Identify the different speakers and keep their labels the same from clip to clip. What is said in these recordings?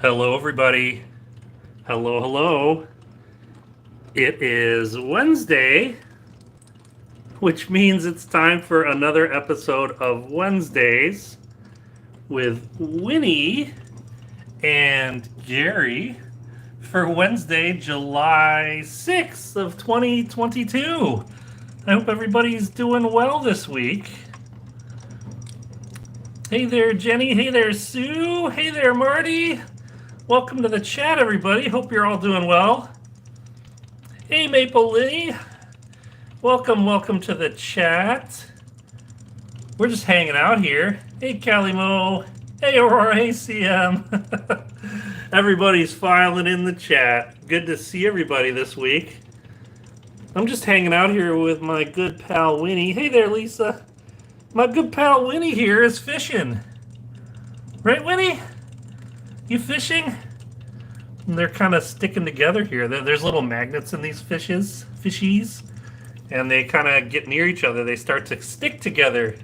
Speaker 1: Hello, everybody. Hello, hello. It is Wednesday, which means it's time for another episode of Wednesdays with Winnie and Gary for Wednesday, July 6th of 2022. I hope everybody's doing well this week. Hey there, Jenny. Hey there, Sue. Hey there, Marty. Welcome to the chat, everybody. Hope you're all doing well. Hey, Maple Lily. Welcome to the chat. We're just hanging out here. Hey, Calimo. Hey, Aurora. Hey, CM. Everybody's filing in the chat. Good to see everybody this week. I'm just hanging out here with my good pal, Winnie. Hey there, Lisa. My good pal, Winnie here is fishing. Right, Winnie? You fishing? And they're kind of sticking together here. There's little magnets in these fishies, and they kind of get near each other. They start to stick together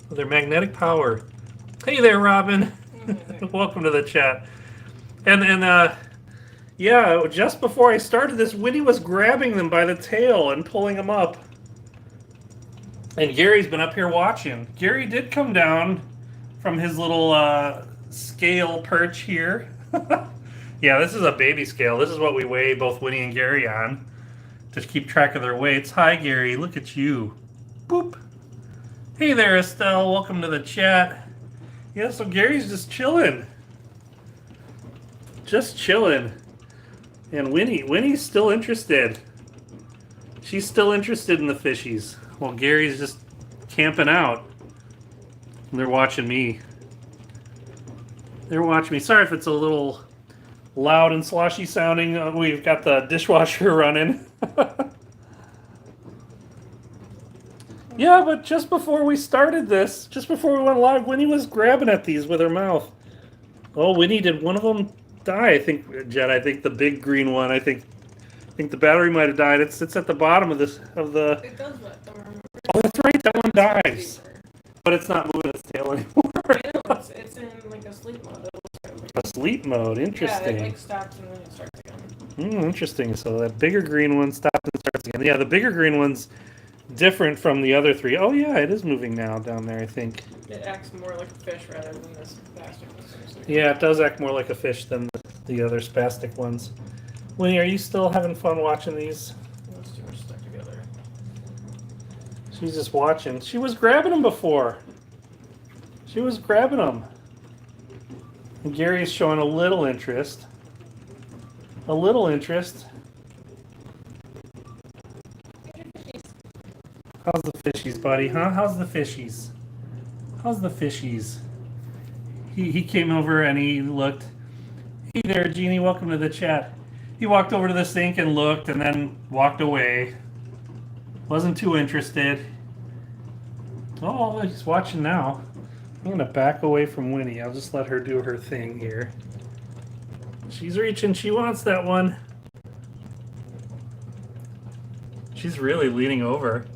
Speaker 1: with their magnetic power. Hey there, Robin. Welcome to the chat. And yeah, just before I started this, Winnie was grabbing them by the tail and pulling them up. And Gary's been up here watching. Gary did come down from his little scale perch here. Yeah, this is a baby scale. This is what we weigh both Winnie and Gary on to keep track of their weights. Hi, Gary. Look at you. Boop. Hey there, Estelle. Welcome to the chat. Yeah, so Gary's just chilling. Just chilling. And Winnie's still interested. She's still interested in the fishies. Well, Gary's just camping out. They're watching me. They're watching me. Sorry if it's a little loud and sloshy sounding. We've got the dishwasher running. Yeah, but just before we started this, just before we went live, Winnie was grabbing at these with her mouth. Oh, Winnie, did one of them die? I think, Jen, I think the big green one, I think the battery might have died. It sits at the bottom of this, of the...
Speaker 2: It does that, though.
Speaker 1: Oh, that's right, that one dies. But it's not moving its tail anymore.
Speaker 2: I know, it's in like a sleep mode.
Speaker 1: A sleep mode, interesting.
Speaker 2: Yeah, it like stops and then it starts again.
Speaker 1: Interesting. So that bigger green one stops and starts again. Yeah, the bigger green one's different from the other three. Oh yeah, it is moving now down there, I think.
Speaker 2: It acts more like a fish rather than this spastic one.
Speaker 1: Yeah, it does act more like a fish than the other spastic ones. Winnie, are you still having fun watching these?
Speaker 2: Those two are stuck together.
Speaker 1: She's just watching. She was grabbing them before. She was grabbing them. And Gary's showing a little interest. A little interest. How's the fishies, buddy? Huh? How's the fishies? How's the fishies? He came over and he looked. Hey there, Jeannie. Welcome to the chat. He walked over to the sink and looked and then walked away. Wasn't too interested. Oh, he's watching now. I'm going to back away from Winnie. I'll just let her do her thing here. She's reaching. She wants that one. She's really leaning over.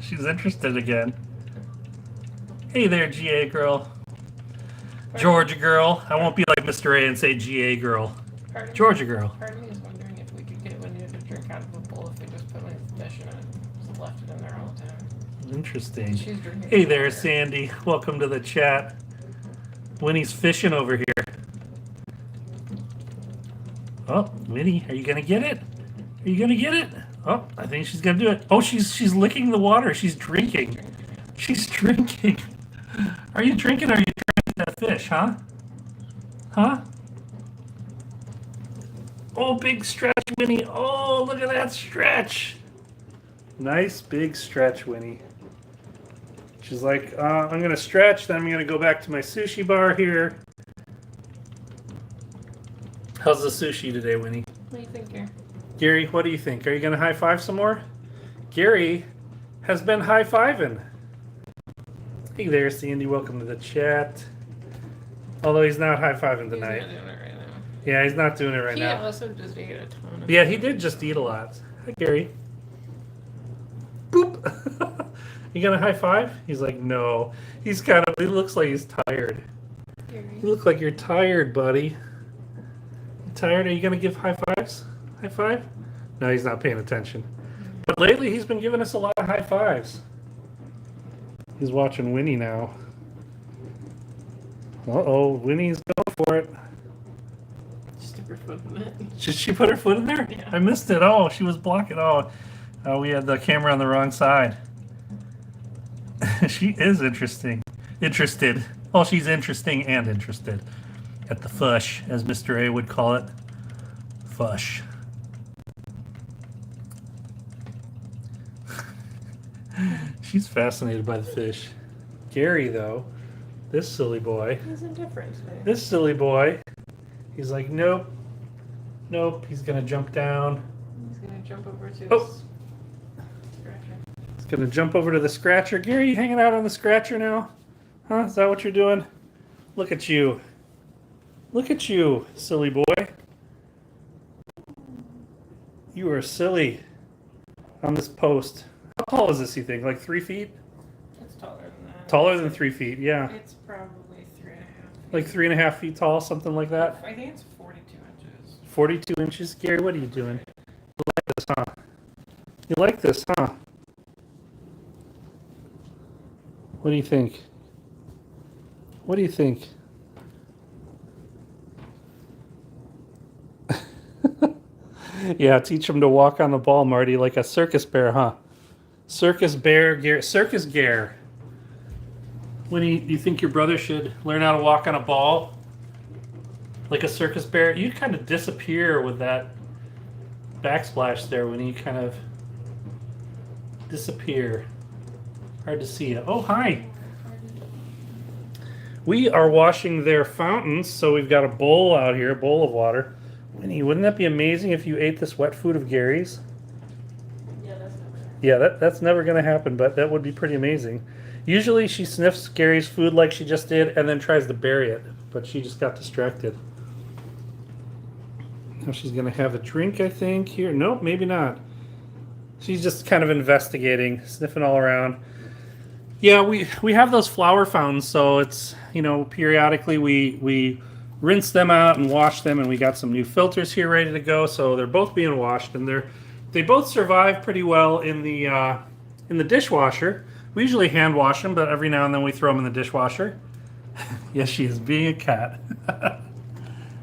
Speaker 1: She's interested again. Hey there, GA girl. Georgia girl. I won't be like Mr. A and say GA girl. Georgia girl.
Speaker 2: Part of me is wondering if we could get Winnie to drink out of a bowl if we just put like fish in it. Just left it in there all the time.
Speaker 1: Interesting.
Speaker 2: She's drinking.
Speaker 1: Hey there, Sandy. Welcome to the chat. Winnie's fishing over here. Oh, Winnie, are you gonna get it? Are you gonna get it? Oh, I think she's gonna do it. Oh, she's licking the water. She's drinking. She's drinking. Are you drinking or are you drinking that fish, huh? Huh? Oh, big stretch, Winnie. Oh, look at that stretch. Nice big stretch, Winnie. She's like, I'm going to stretch, then I'm going to go back to my sushi bar here. How's the sushi today, Winnie?
Speaker 2: What do you think, Gary?
Speaker 1: Gary, what do you think? Are you going to high-five some more? Gary has been high-fiving. Hey there, Sandy. Welcome to the chat. Although he's not high-fiving tonight.
Speaker 2: He's not doing it right now.
Speaker 1: Yeah, he's not doing it right now.
Speaker 2: He also just ate a ton of
Speaker 1: Yeah, he did just eat a lot. Hi, Gary. Boop. You gonna high five? He's like, no. He looks like he's tired. You look like you're tired, buddy. You tired? Are you gonna give high fives? High five? No, he's not paying attention. But lately, he's been giving us a lot of high fives. He's watching Winnie now. Uh-oh, Winnie's going for it.
Speaker 2: Stick her foot in it.
Speaker 1: Did she put her foot in there?
Speaker 2: Yeah.
Speaker 1: I missed it. Oh, she was blocking. Oh, we had the camera on the wrong side. She is interested. Oh, she's interesting and interested. At the fush, as Mr. A would call it. Fush. She's fascinated by the fish. Gary, though, this silly boy.
Speaker 2: He's indifferent today.
Speaker 1: This silly boy. He's like, nope. Nope. He's going to jump down.
Speaker 2: He's gonna jump over to
Speaker 1: Oh.
Speaker 2: this scratcher.
Speaker 1: He's going to jump over to the scratcher. Gary, you hanging out on the scratcher now? Huh? Is that what you're doing? Look at you. Look at you, silly boy. You are silly on this post. How tall is this, you think? Like 3 feet?
Speaker 2: It's taller than that.
Speaker 1: Taller than 3 feet, yeah.
Speaker 2: It's probably 3.5 feet.
Speaker 1: Like 3.5 feet tall, something like that.
Speaker 2: I think it's 42 inches.
Speaker 1: 42 inches. Gary, what are you doing? You like this, huh? You like this, huh? What do you think? What do you think? Yeah, teach him to walk on the ball, Marty, like a circus bear, huh? Circus bear, Gare, circus Gare. Winnie, do you think your brother should learn how to walk on a ball? Like a circus bear? You kind of disappear with that backsplash there, Winnie. You kind of disappear. Hard to see you. Oh, hi. We are washing their fountains, so we've got a bowl out here, a bowl of water. Winnie, wouldn't that be amazing if you ate this wet food of Gary's?
Speaker 2: Yeah, that's never.
Speaker 1: Yeah, that's never going to happen, but that would be pretty amazing. Usually she sniffs Gary's food like she just did and then tries to bury it, but she just got distracted. Now she's going to have a drink, I think, here. Nope, maybe not. She's just kind of investigating, sniffing all around. Yeah, we have those flower fountains, so it's, you know, periodically we rinse them out and wash them, and we got some new filters here ready to go, so they're both being washed, and they both survive pretty well in the dishwasher. We usually hand wash them, but every now and then we throw them in the dishwasher. Yes, she is being a cat.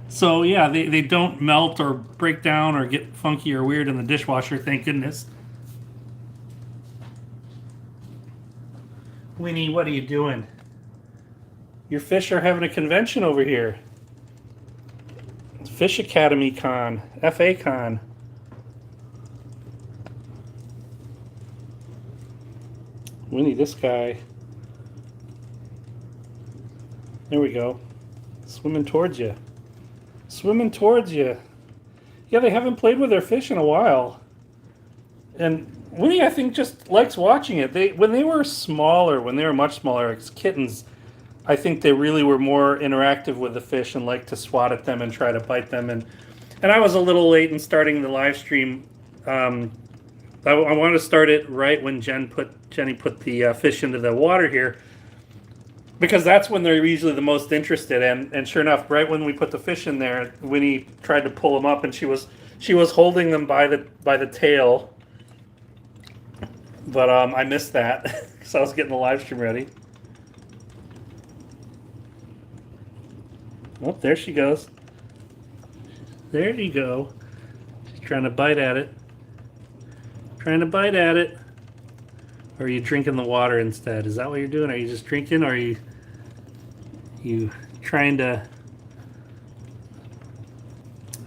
Speaker 1: So yeah, they don't melt or break down or get funky or weird in the dishwasher, thank goodness. Winnie, what are you doing? Your fish are having a convention over here. Fish Academy Con, FA Con. Winnie, this guy. There we go. Swimming towards you. Swimming towards you. Yeah, they haven't played with their fish in a while. And Winnie, I think, just likes watching it. When they were smaller, when they were much smaller, as kittens, I think they really were more interactive with the fish and liked to swat at them and try to bite them. And I was a little late in starting the live stream. I wanted to start it right when Jenny put the fish into the water here, because that's when they're usually the most interested. And sure enough, right when we put the fish in there, Winnie tried to pull them up, and she was holding them by the tail. But I missed that because I was getting the live stream ready. Oh, there she goes. There you go. She's trying to bite at it. Trying to bite at it. Or are you drinking the water instead? Is that what you're doing? Are you just drinking, or are you trying to...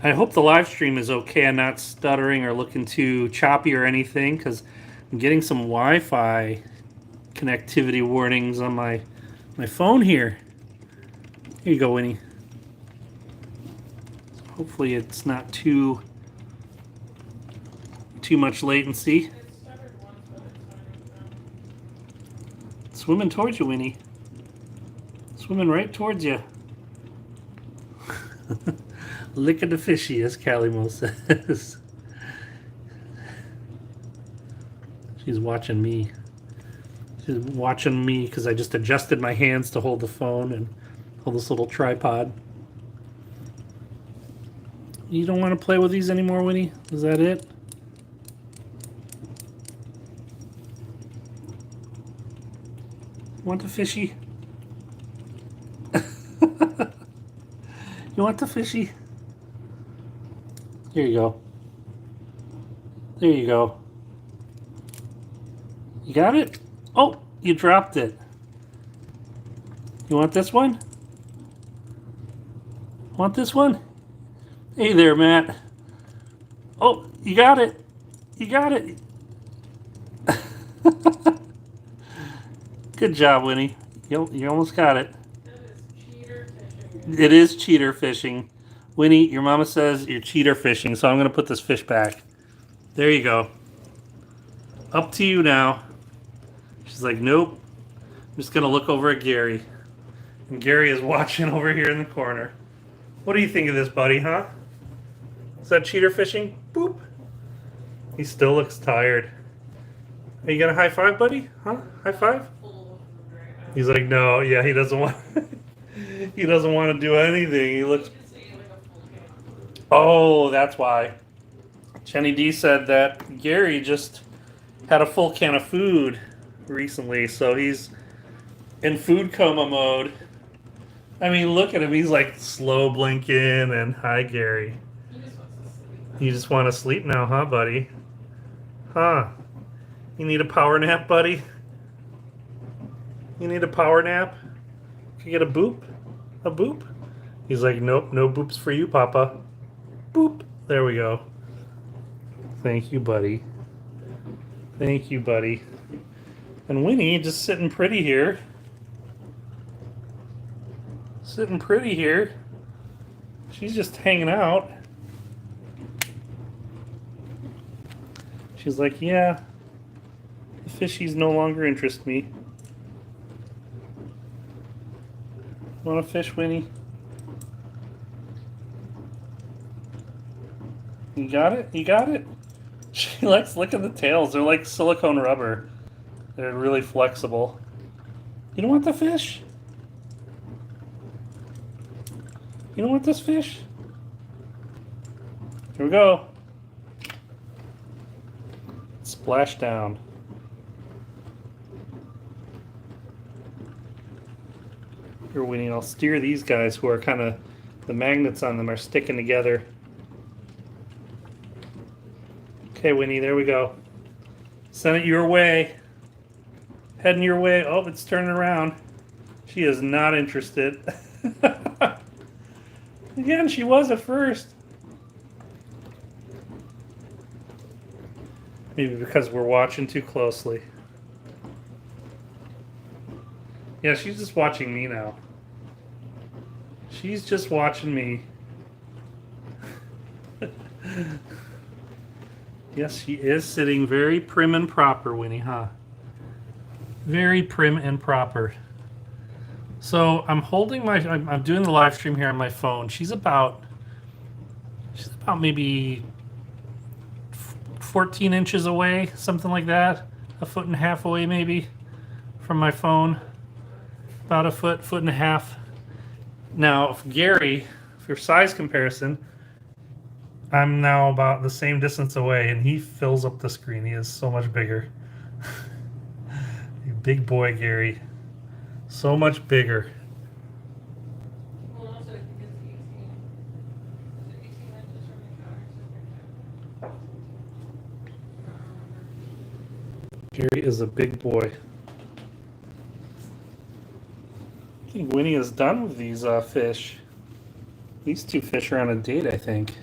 Speaker 1: I hope the live stream is okay. I'm not stuttering or looking too choppy or anything, because I'm getting some Wi-Fi connectivity warnings on my phone here. Here you go, Winnie. Hopefully it's not too much latency. Swimming towards you, Winnie. Swimming right towards you. Lick of the fishy, as Calimo says. She's watching me. She's watching me because I just adjusted my hands to hold the phone, and Oh, this little tripod. You don't want to play with these anymore, Winnie? Is that it? Want the fishy? You want the fishy? Here you go. There you go. You got it? Oh, you dropped it. You want this one? Want this one? Hey there, Matt. Oh, you got it. You got it. Good job, Winnie. You almost got it. It is cheater fishing. Winnie, your mama says you're cheater fishing, so I'm going to put this fish back. There you go. Up to you now. She's like, nope. I'm just going to look over at Gary. And Gary is watching over here in the corner. What do you think of this, buddy, huh? Is that cheater fishing? Boop. He still looks tired. Hey, you got a high five, buddy? Huh? High five? He's like, no, yeah, he doesn't want he doesn't want to do anything. He looks. Oh, that's why. Jenny D said that Gary just had a full can of food recently, so he's in food coma mode. I mean, look at him. He's like slow blinking and hi, Gary. You just want to sleep now, huh, buddy? Huh? You need a power nap, buddy? You need a power nap? Can you get a boop? A boop? He's like, nope, no boops for you, Papa. Boop. There we go. Thank you, buddy. Thank you, buddy. And Winnie just sitting pretty here. Sitting pretty here. She's just hanging out. She's like, yeah, the fishies no longer interest me. Want a fish, Winnie? You got it? You got it? She likes licking the tails. They're like silicone rubber. They're really flexible. You don't want the fish? You don't want this fish? Here we go. Splash down. Here, Winnie, I'll steer these guys who are kind of, the magnets on them are sticking together. Okay, Winnie, there we go. Send it your way. Heading your way. Oh, it's turning around. She is not interested. Again, she was at first. Maybe because we're watching too closely. Yeah, she's just watching me now. She's just watching me. Yes, she is sitting very prim and proper, Winnie, huh? Very prim and proper. So I'm holding my, I'm doing the live stream here on my phone. She's about maybe 14 inches away, something like that. A foot and a half away maybe from my phone. About a foot, foot and a half. Now, if Gary, for size comparison, I'm now about the same distance away, and he fills up the screen. He is so much bigger. Big boy, Gary. So much bigger. Gary is a big boy. I think Winnie is done with these fish. These two fish are on a date, I think.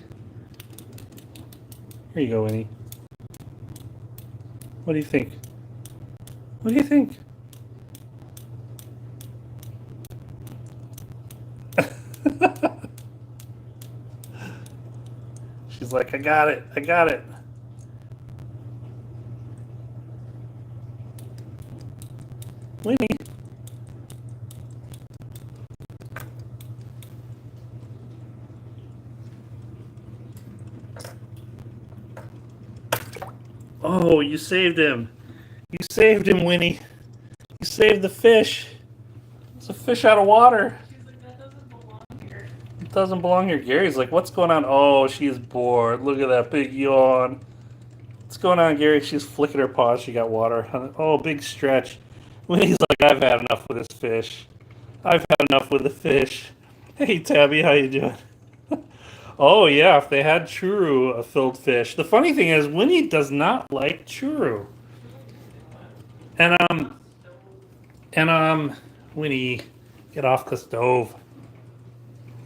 Speaker 1: Here you go, Winnie. What do you think? What do you think? She's like, I got it. I got it. Winnie. Oh, you saved him. You saved him, Winnie. You saved the fish. It's a fish out of water. doesn't belong here. Gary's like, what's going on? Oh, she's bored. Look at that big yawn. What's going on, Gary? She's flicking her paws. She got water. Oh, big stretch. Winnie's like, I've had enough with this fish. I've had enough with the fish. Hey, Tabby, how you doing? Oh, yeah, if they had churu, a filled fish. The funny thing is, Winnie does not like churu. And, Winnie, get off the stove.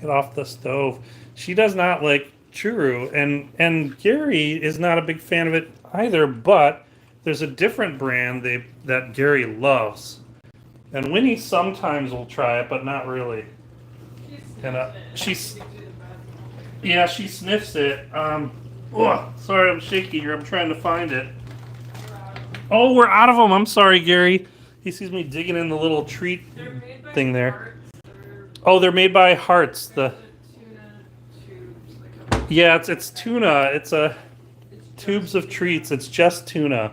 Speaker 1: Get off the stove. She does not like churu, and Gary is not a big fan of it either. But there's a different brand that Gary loves, and Winnie sometimes will try it, but not really. And she sniffs it. Oh, sorry, I'm shaky here. I'm trying to find it. Oh, we're out of them. I'm sorry, Gary. He sees me digging in the little treat thing there. Oh, they're made by Hearts. Yeah, it's tuna. It's tubes of treats. It's just tuna.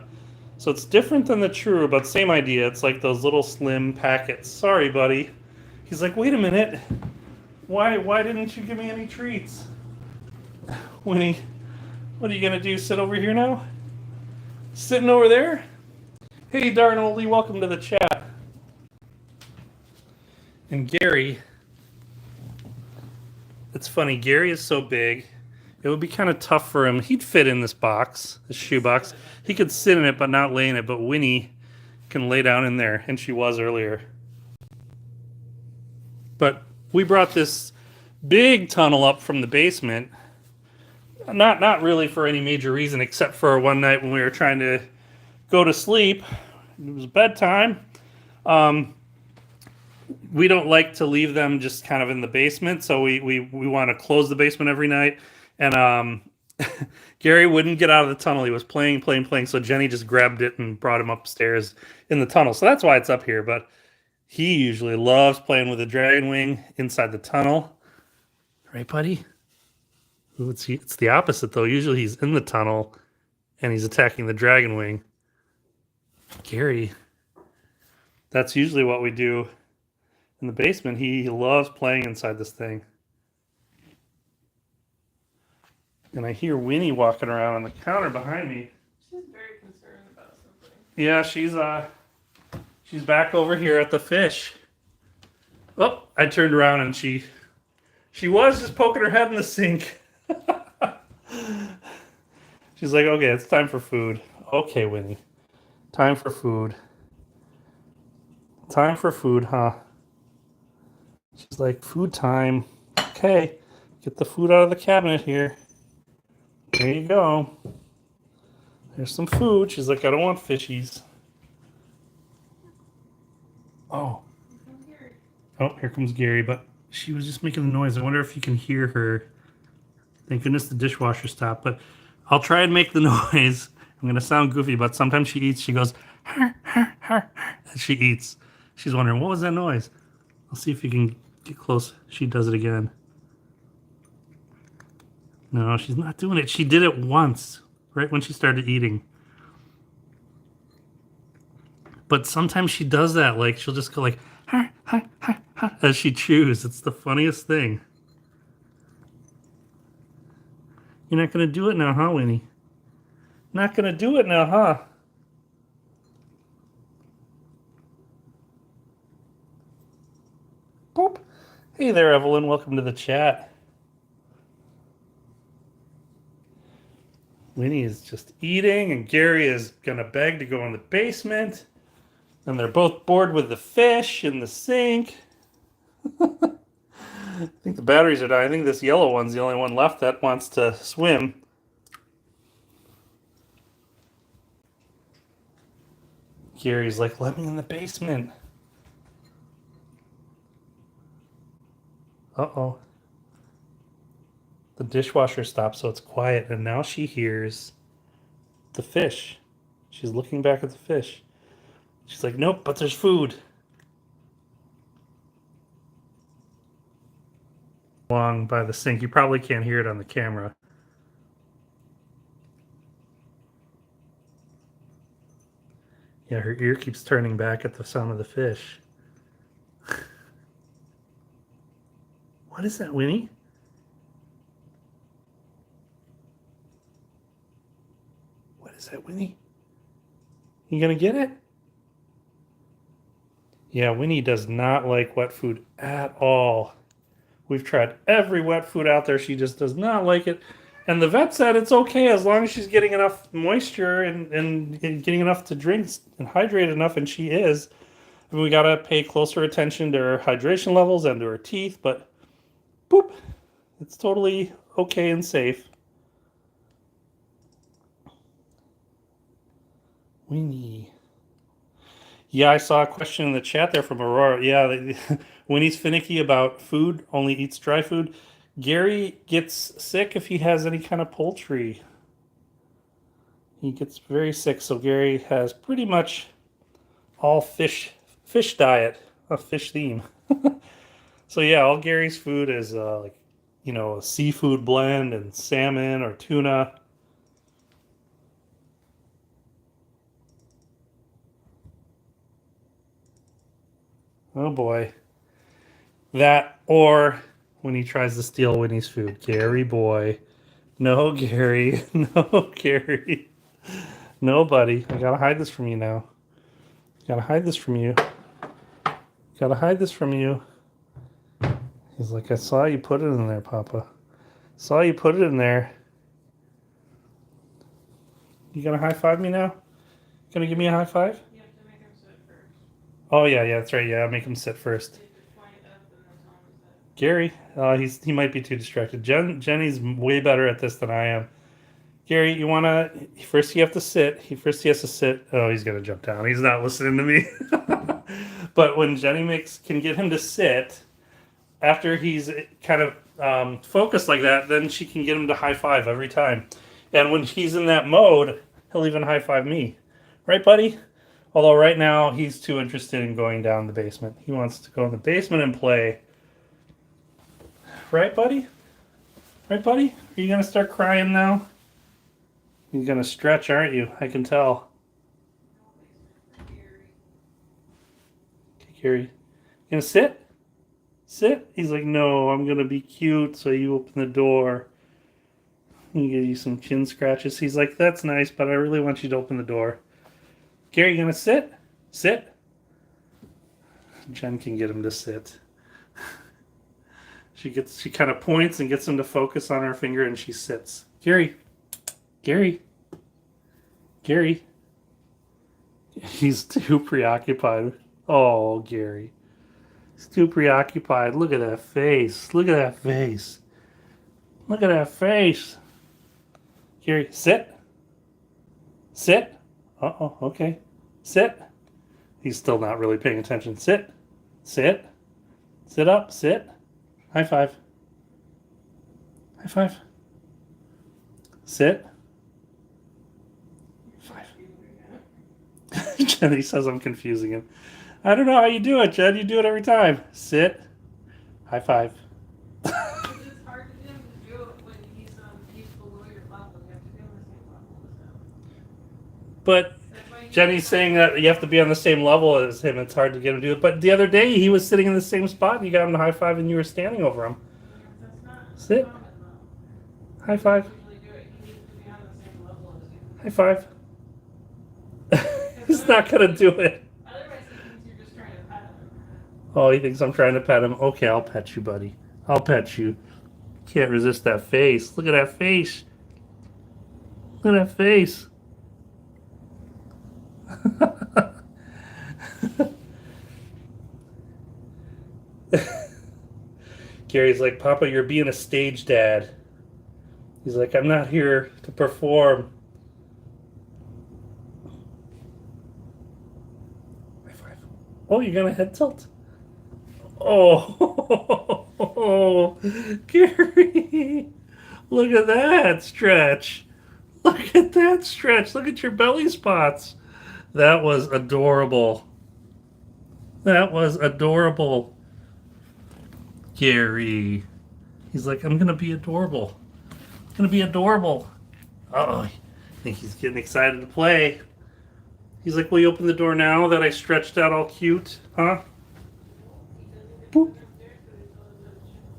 Speaker 1: So it's different than the True, but same idea. It's like those little slim packets. Sorry, buddy. He's like, wait a minute. Why didn't you give me any treats? Winnie, what are you gonna do? Sit over here now? Sitting over there? Hey, darn oldie, welcome to the chat. And Gary, it's funny. Gary is so big. It would be kind of tough for him. He'd fit in this box, this shoe box. He could sit in it, but not lay in it. But Winnie can lay down in there, and she was earlier. But we brought this big tunnel up from the basement. Not really for any major reason, except for one night when we were trying to go to sleep. It was bedtime. We don't like to leave them just kind of in the basement, so we want to close the basement every night. And Gary wouldn't get out of the tunnel. He was playing. So Jenny just grabbed it and brought him upstairs in the tunnel. So that's why it's up here. But he usually loves playing with the dragon wing inside the tunnel. Right, buddy? Ooh, it's the opposite, though. Usually he's in the tunnel and he's attacking the dragon wing. Gary, that's usually what we do in the basement. He loves playing inside this thing. And I hear Winnie walking around on the counter behind me.
Speaker 2: She's very concerned about something.
Speaker 1: Yeah, she's back over here at the fish. Oh, I turned around and she was just poking her head in the sink. She's like, okay, it's time for food. Okay, Winnie. Time for food. Time for food, huh? She's like, food time. Okay, get the food out of the cabinet here. There you go. There's some food. She's like, I don't want fishies. Oh. Oh, here comes Gary, but she was just making a noise. I wonder if you can hear her. Thank goodness the dishwasher stopped, but I'll try and make the noise. I'm going to sound goofy, but sometimes she eats. She goes, har, har, har, as she eats. She's wondering, what was that noise? I'll see if you can get close. She does it again. No, she's not doing it. She did it once, right when she started eating. But sometimes she does that. Like, she'll just go like, har, har, har, har, as she chews. It's the funniest thing. You're not going to do it now, huh, Winnie? Not going to do it now, huh? Boop. Hey there, Evelyn. Welcome to the chat. Winnie is just eating, and Gary is going to beg to go in the basement. And they're both bored with the fish in the sink. I think the batteries are dying. I think this yellow one's the only one left that wants to swim. Gary's like, let me in the basement. Uh-oh. The dishwasher stopped, so it's quiet, and now she hears the fish. She's looking back at the fish. She's like, nope, but there's food. Along by the sink. You probably can't hear it on the camera. Yeah, her ear keeps turning back at the sound of the fish. What is that, Winnie? Is that Winnie? You gonna get it? Yeah, Winnie does not like wet food at all. We've tried every wet food out there. She just does not like it. And the vet said it's okay as long as she's getting enough moisture and getting enough to drink and hydrate enough, and she is. I mean, we got to pay closer attention to her hydration levels and to her teeth, but boop, it's totally okay and safe. Winnie. Yeah, I saw a question in the chat there from Aurora. Yeah, Winnie's finicky about food, only eats dry food. Gary gets sick if he has any kind of poultry. He gets very sick, so Gary has pretty much all fish diet, a fish theme. So yeah, all Gary's food is like, a seafood blend and salmon or tuna. Oh boy. That or when he tries to steal Winnie's food. Gary boy. No, Gary. No, Gary. No, buddy. I gotta hide this from you now. Gotta hide this from you. Gotta hide this from you. He's like, I saw you put it in there, Papa. Saw you put it in there. You gonna high five me now? Gonna give me a high five?
Speaker 2: You have to make him sit first.
Speaker 1: Oh yeah, that's right. Yeah, make him sit first.
Speaker 2: So you just point it up and then tell him to sit.
Speaker 1: Gary, he might be too distracted. Jenny's way better at this than I am. Gary, you wanna first? You have to sit. First he has to sit. Oh, he's gonna jump down. He's not listening to me. But when Jenny can get him to sit, after he's kind of focused like that, then she can get him to high five every time. And when he's in that mode, he'll even high five me, right, buddy? Although right now he's too interested in going down the basement. He wants to go in the basement and play. Right, buddy? Right, buddy? Are you gonna start crying now? You're gonna stretch, aren't you? I can tell. Okay, Gary. You gonna sit? Sit? He's like, no, I'm gonna be cute, so you open the door. I'll give you some chin scratches. He's like, that's nice, but I really want you to open the door. Gary, you gonna sit? Sit? Jen can get him to sit. She kind of points and gets him to focus on her finger, and she sits. Gary. He's too preoccupied. Oh, Gary. He's too preoccupied. Look at that face. Look at that face. Look at that face. Gary, sit. Sit. Uh-oh, okay. Sit. He's still not really paying attention. Sit. Sit. Sit up. Sit. High five. High five. Sit. Five. Jenny says I'm confusing him. I don't know how you do it, Jen. You do it every time. Sit. High five.
Speaker 2: It's hard to do it when he's below your level. You have to be on the same level as him.
Speaker 1: But Jenny's saying that you have to be on the same level as him. It's hard to get him to do it. But the other day, he was sitting in the same spot, and you got him to high five, and you were standing over him.
Speaker 2: That's not
Speaker 1: Sit.
Speaker 2: common, though.
Speaker 1: High five.
Speaker 2: Usually do it. He needs to be on the same level as you.
Speaker 1: High five. He's not going to do it.
Speaker 2: Otherwise, he thinks you're just trying to pet him.
Speaker 1: Oh, he thinks I'm trying to pet him. Okay, I'll pet you, buddy. I'll pet you. Can't resist that face. Look at that face. Look at that face. Gary's like, Papa, you're being a stage dad. He's like, I'm not here to perform. High five. Oh, you're gonna head tilt. Oh, Gary. Look at that stretch. Look at that stretch. Look at your belly spots. That was adorable. That was adorable. Gary. He's like, I'm going to be adorable. I'm going to be adorable. Oh, I think he's getting excited to play. He's like, will you open the door now that I stretched out all cute? Huh? Boop.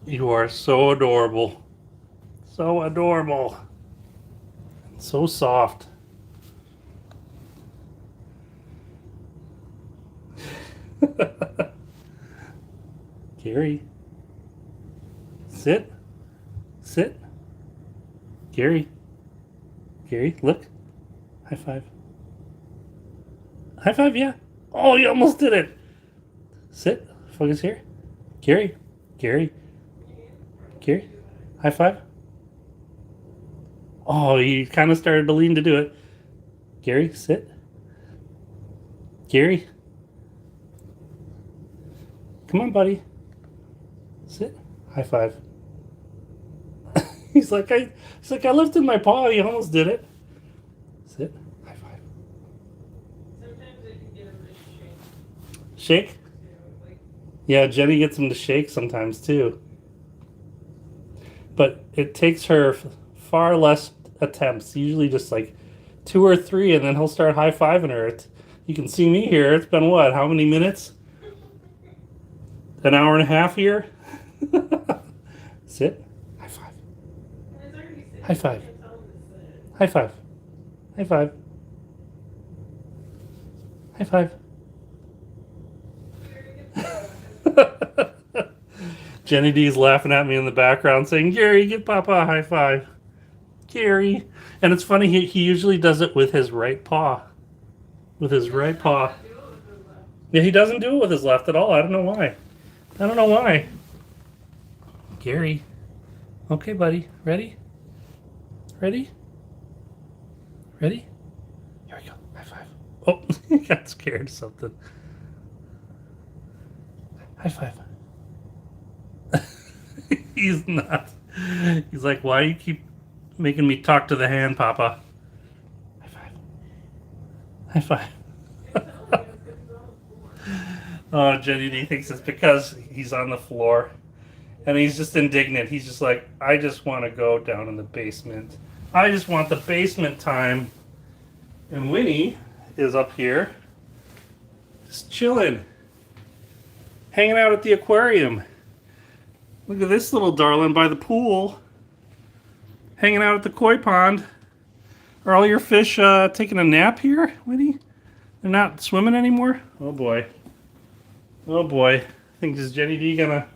Speaker 1: You are so adorable. So adorable. So soft. Gary. Sit. Sit. Gary. Gary, look. High five. High five, yeah. Oh, you almost did it. Sit. Focus here. Gary. Gary. Gary. High five. Oh, he kind of started to lean to do it. Gary, sit. Gary. Come on, buddy. Sit. High five. He's like, I lifted my paw. He almost did it. Sit. High five.
Speaker 2: Sometimes I can get him to shake.
Speaker 1: Shake?
Speaker 2: You know, like,
Speaker 1: Yeah, Jenny gets him to shake sometimes too. But it takes her far less attempts. Usually just like 2 or 3, and then he'll start high fiving her. You can see me here. It's been what? How many minutes? An hour and a half here? Sit. High five.
Speaker 2: it's already sitting.
Speaker 1: High five.
Speaker 2: I can tell him to sit.
Speaker 1: High five. High five. High five.
Speaker 2: Very good.
Speaker 1: Jenny D's laughing at me in the background saying, Gary, give Papa a high five. Gary. And it's funny, he usually does it with his right paw. With his right paw.
Speaker 2: Do it with his left.
Speaker 1: Yeah, he doesn't do it with his left at all. I don't know why. I don't know why. Gary. Okay, buddy. Ready? Ready? Ready? Here we go. High five. Oh, he got scared of something. High five. He's not. He's like, why you keep making me talk to the hand, Papa? High five. High five. Oh, Jenny D thinks it's because he's on the floor. And he's just indignant. He's just like, I just want to go down in the basement. I just want the basement time. And Winnie is up here, just chilling, hanging out at the aquarium. Look at this little darling by the pool, hanging out at the koi pond. Are all your fish taking a nap here, Winnie? They're not swimming anymore? Oh boy. Oh boy. I think is Jenny D gonna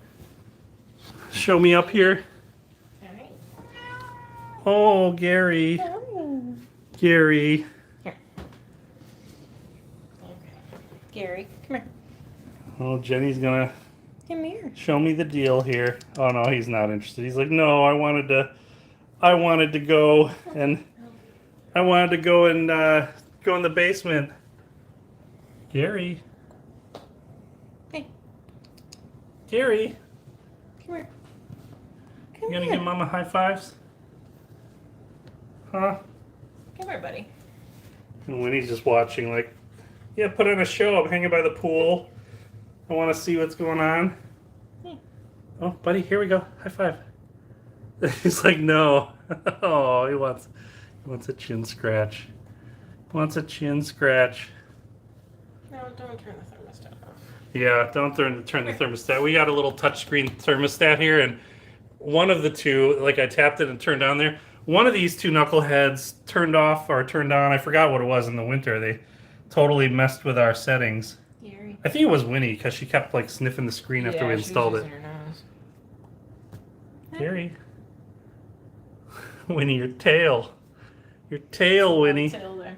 Speaker 1: show me up here? Oh, Gary. Gary.
Speaker 3: Here. Okay. Gary, come here.
Speaker 1: Oh, Jenny's gonna
Speaker 3: Come here.
Speaker 1: show me the deal here. Oh no, he's not interested. He's like, no, I wanted to go and go in the basement. Gary.
Speaker 3: Hey,
Speaker 1: Gary.
Speaker 3: come here.
Speaker 1: You
Speaker 3: Come
Speaker 1: gonna
Speaker 3: here.
Speaker 1: give Mama high fives? Huh?
Speaker 3: Come here, buddy.
Speaker 1: And Winnie's just watching, like, yeah, put on a show. I'm hanging by the pool. I want to see what's going on.
Speaker 3: Hmm.
Speaker 1: Oh, buddy, here we go. High five. He's like, no. Oh, he wants a chin scratch. He wants a chin scratch.
Speaker 3: No, don't turn the thermostat off.
Speaker 1: Yeah, don't turn the thermostat. We got a little touchscreen thermostat here, and one of the two, like I tapped it and turned on there. One of these two knuckleheads turned off or turned on. I forgot what it was in the winter. They totally messed with our settings.
Speaker 3: Gary.
Speaker 1: I think it was Winnie because she kept like sniffing the screen after we installed it.
Speaker 3: Her nose.
Speaker 1: Gary. Winnie, your tail. Your tail, Winnie.
Speaker 3: Tail there.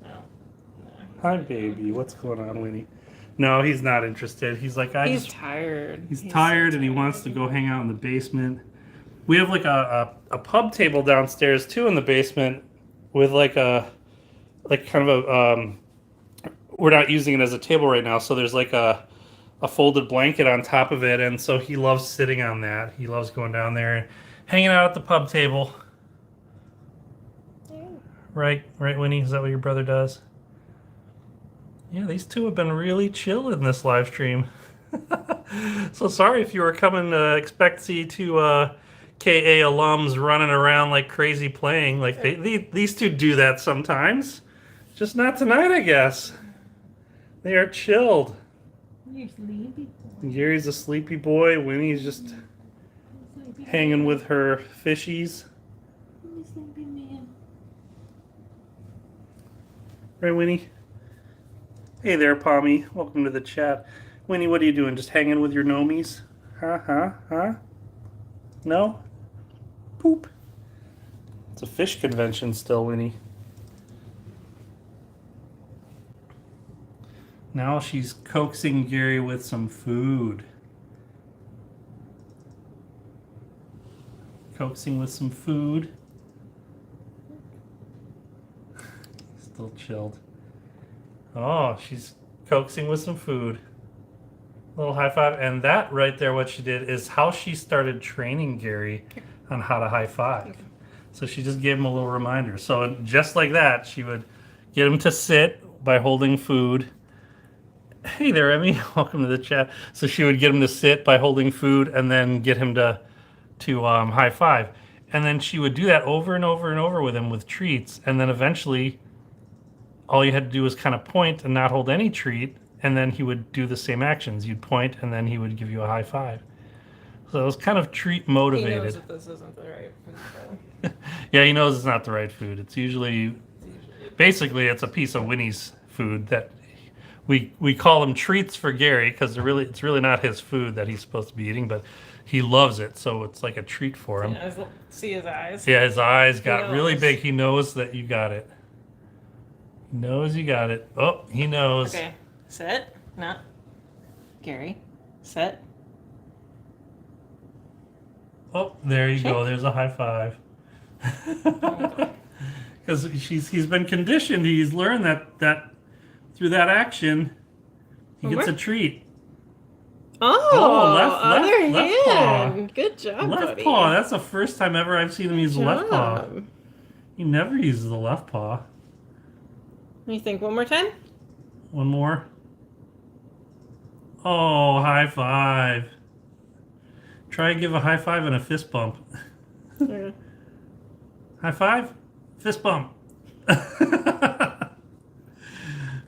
Speaker 3: No.
Speaker 1: Hi, baby. What's going on, Winnie? No, he's not interested. He's like,
Speaker 3: He's tired.
Speaker 1: He's tired and he wants to go hang out in the basement. We have like a pub table downstairs too in the basement with like kind of a we're not using it as a table right now, so there's like a folded blanket on top of it, and so he loves sitting on that. He loves going down there and hanging out at the pub table. Right, Winnie? Is that what your brother does? Yeah, these two have been really chill in this live stream. So sorry if you were coming to expect to see two KA alums running around like crazy playing. Like these two do that sometimes. Just not tonight, I guess. They are chilled.
Speaker 3: You're sleepy.
Speaker 1: Gary's a sleepy boy. Winnie's just hanging with her fishies.
Speaker 3: You're sleepy man.
Speaker 1: Right, Winnie? Hey there, Pommy. Welcome to the chat. Winnie, what are you doing? Just hanging with your nomies? Huh? No? Poop. It's a fish convention still, Winnie. Now she's coaxing Gary with some food. Coaxing with some food. Still chilled. Oh, she's coaxing with some food. Little high five. And that right there, what she did, is how she started training Gary on how to high five. So she just gave him a little reminder. So just like that, she would get him to sit by holding food. Hey there, Emmy. Welcome to the chat. So she would get him to sit by holding food and then get him to high five. And then she would do that over and over and over with him with treats. And then eventually, all you had to do was kind of point and not hold any treat. And then he would do the same actions. You'd point and then he would give you a high five. So it was kind of treat motivated.
Speaker 2: He knows that this isn't the right food.
Speaker 1: Yeah, he knows it's not the right food. It's usually, basically, it's a piece of Winnie's food that we call them treats for Gary because it's really not his food that he's supposed to be eating, but he loves it, so it's like a treat for him.
Speaker 2: Yeah, see his eyes?
Speaker 1: Yeah, his eyes got really big. He knows that you got it. He knows you got it. Oh, he knows.
Speaker 2: Okay, sit. Not Gary. Sit.
Speaker 1: Oh, there you go. There's a high five. Because he's been conditioned. He's learned that through that action, he gets a treat.
Speaker 2: Oh,
Speaker 1: left paw.
Speaker 2: Good job,
Speaker 1: Left
Speaker 2: buddy.
Speaker 1: paw. That's the first time ever I've seen him use the left paw.
Speaker 2: job.
Speaker 1: He never uses the left paw.
Speaker 2: You think one more time?
Speaker 1: One more. Oh, high five. Try and give a high five and a fist bump.
Speaker 2: Yeah.
Speaker 1: High five, fist bump.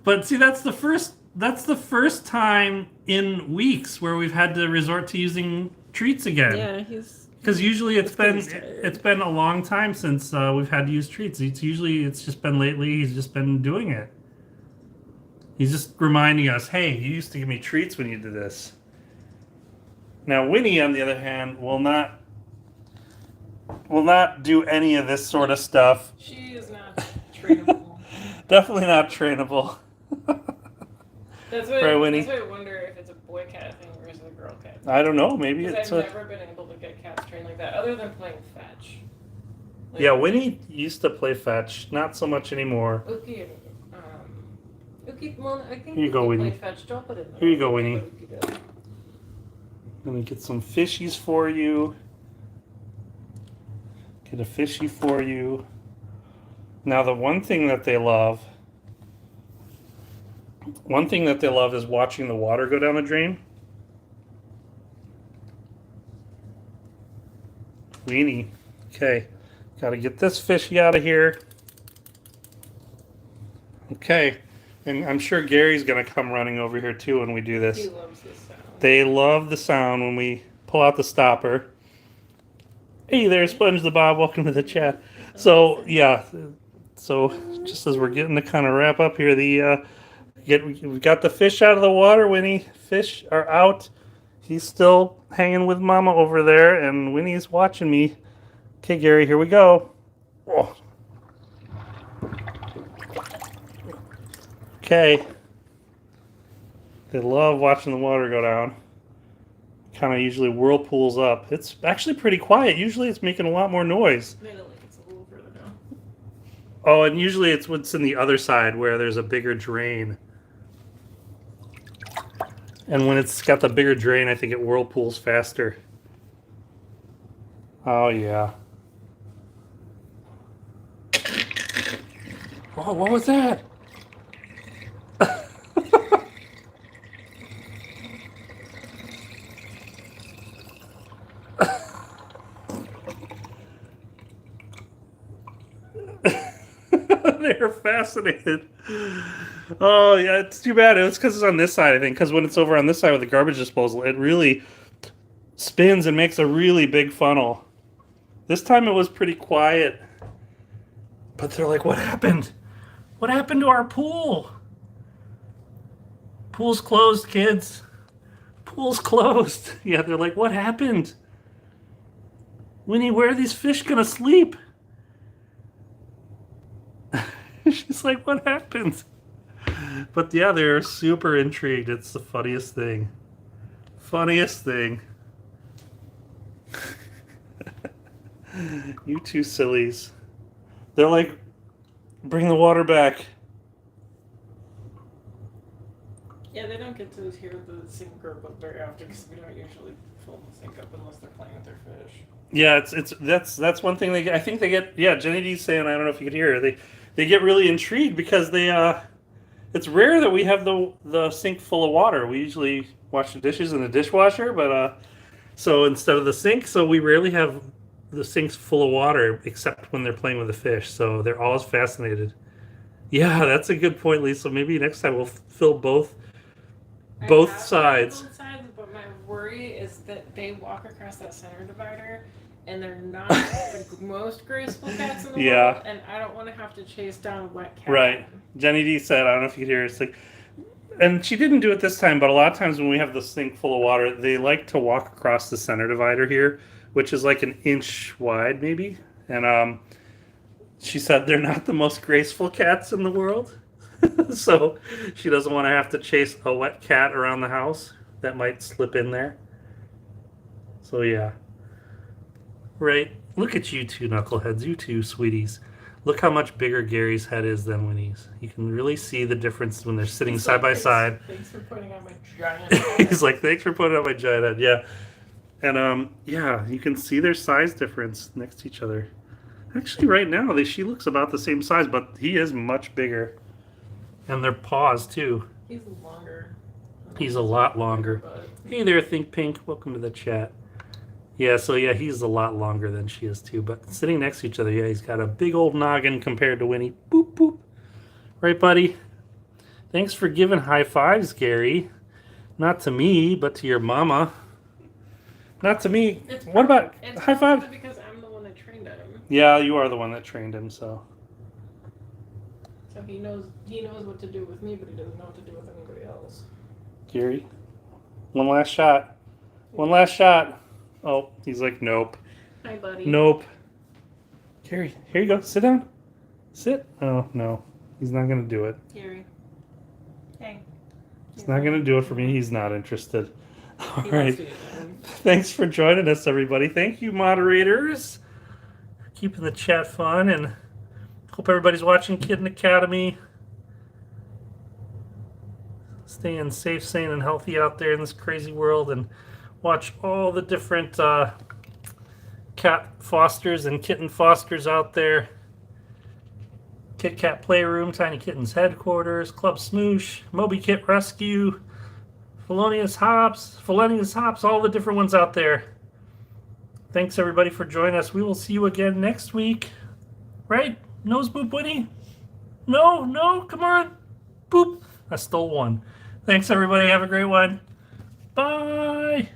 Speaker 1: But see, that's the first time in weeks where we've had to resort to using treats again.
Speaker 2: Yeah, he's.
Speaker 1: Because usually it's
Speaker 2: tired.
Speaker 1: been a long time since we've had to use treats. It's just been lately. He's just been doing it. He's just reminding us, hey, you used to give me treats when you did this. Now Winnie, on the other hand, will not do any of this sort of stuff.
Speaker 2: She is not trainable.
Speaker 1: Definitely not trainable.
Speaker 2: That's why.
Speaker 1: Right, Winnie?
Speaker 2: That's why I wonder if it's a boy cat thing versus a girl cat thing.
Speaker 1: I don't know. Maybe
Speaker 2: Because
Speaker 1: it's
Speaker 2: I've never been able to get cats trained like that, other than playing fetch. Like,
Speaker 1: yeah. Winnie used to play fetch, not so much anymore.
Speaker 2: Uki and Uki. Well, I think
Speaker 1: Here you go,
Speaker 2: Uki
Speaker 1: Winnie.
Speaker 2: played fetch. Drop it in there.
Speaker 1: Here you go, Winnie.
Speaker 2: What Uki did.
Speaker 1: Let me get some fishies for you. Get a fishy for you. Now, the one thing that they love is watching the water go down the drain. Weenie. Okay. Got to get this fishy out of here. Okay. And I'm sure Gary's going to come running over here too when we do this.
Speaker 2: He loves this sound.
Speaker 1: They love the sound when we pull out the stopper. Hey there, Sponge the Bob. Welcome to the chat. So, yeah. So, just as we're getting to kind of wrap up here, we got the fish out of the water, Winnie. Fish are out. He's still hanging with Mama over there, and Winnie's watching me. Okay, Gary, here we go. Oh. Okay. They love watching the water go down. Kind of usually whirlpools up. It's actually pretty quiet. Usually it's making a lot more noise.
Speaker 2: Maybe like it's a little further down.
Speaker 1: Oh, and usually it's what's in the other side where there's a bigger drain. And when it's got the bigger drain, I think it whirlpools faster. Oh, yeah. Oh, what was that? They're fascinated. Oh, yeah, it's too bad. It was because it's on this side, I think. Because when it's over on this side with the garbage disposal, it really spins and makes a really big funnel. This time it was pretty quiet. But they're like, what happened? What happened to our pool? Pool's closed, kids. Pool's closed. Yeah, they're like, what happened? Winnie, where are these fish gonna sleep? She's like, what happened? But yeah, they're super intrigued. It's the funniest thing. Funniest thing. You two sillies. They're like, bring the water back.
Speaker 3: Yeah, they don't get to hear the sink gurgle up very often because we don't usually fill the sink up unless they're playing with their fish.
Speaker 1: Yeah, that's one thing I think they get. Yeah, Jenny D's saying, I don't know if you could hear her. They get really intrigued because it's rare that we have the sink full of water. We usually wash the dishes in the dishwasher, but so instead of the sink, so we rarely have the sinks full of water except when they're playing with the fish. So they're always fascinated. Yeah, that's a good point, Lisa. Maybe next time we'll fill both sides.
Speaker 3: Both sides, but my worry is that they walk across that center divider and they're not the most graceful cats in the world, and I don't want to have to chase down a wet cat.
Speaker 1: Right. Jenny D said, I don't know if you could hear her, it's like, and she didn't do it this time, but a lot of times when we have the sink full of water, they like to walk across the center divider here, which is like an inch wide maybe. And she said they're not the most graceful cats in the world. So she doesn't want to have to chase a wet cat around the house that might slip in there. So yeah. Right. Look at you two knuckleheads, you two sweeties. Look how much bigger Gary's head is than Winnie's. You can really see the difference when they're sitting
Speaker 3: He's
Speaker 1: side
Speaker 3: like,
Speaker 1: by side.
Speaker 3: Thanks for putting on my giant head.
Speaker 1: He's like, thanks for putting on my giant head. Yeah. And yeah, you can see their size difference next to each other. Actually, right now, she looks about the same size, but he is much bigger. And their paws, too.
Speaker 3: He's longer.
Speaker 1: He's a lot longer. Hey there, Think Pink. Welcome to the chat. Yeah, so yeah, he's a lot longer than she is, too. But sitting next to each other, yeah, he's got a big old noggin compared to Winnie. Boop, boop. Right, buddy? Thanks for giving high fives, Gary. Not to me, but to your mama. Not to me. What about high five?
Speaker 3: Because I'm the one that trained him.
Speaker 1: Yeah, you are the one that trained him, so.
Speaker 3: So he knows what to do with me, but he doesn't know what to do with anybody else.
Speaker 1: Gary, one last shot. One last shot. Oh, he's like, nope.
Speaker 3: Hi, buddy.
Speaker 1: Nope. Gary, here you go. Sit down. Sit. Oh, no. He's not going to do it.
Speaker 3: Gary. Hey.
Speaker 1: He's not going to do it for me. He's not interested. All
Speaker 3: He
Speaker 1: right.
Speaker 3: wants to do it.
Speaker 1: Thanks for joining us, everybody. Thank you, moderators. Keeping the chat fun, and hope everybody's watching Kitten Academy. Staying safe, sane, and healthy out there in this crazy world, and watch all the different cat fosters and kitten fosters out there. Kit Kat Playroom, Tiny Kittens Headquarters, Club Smoosh, Moby Kit Rescue, Felonious Hops, all the different ones out there. Thanks everybody for joining us. We will see you again next week. Right? Nose boop, Winnie? No, come on. Boop. I stole one. Thanks everybody. Have a great one. Bye.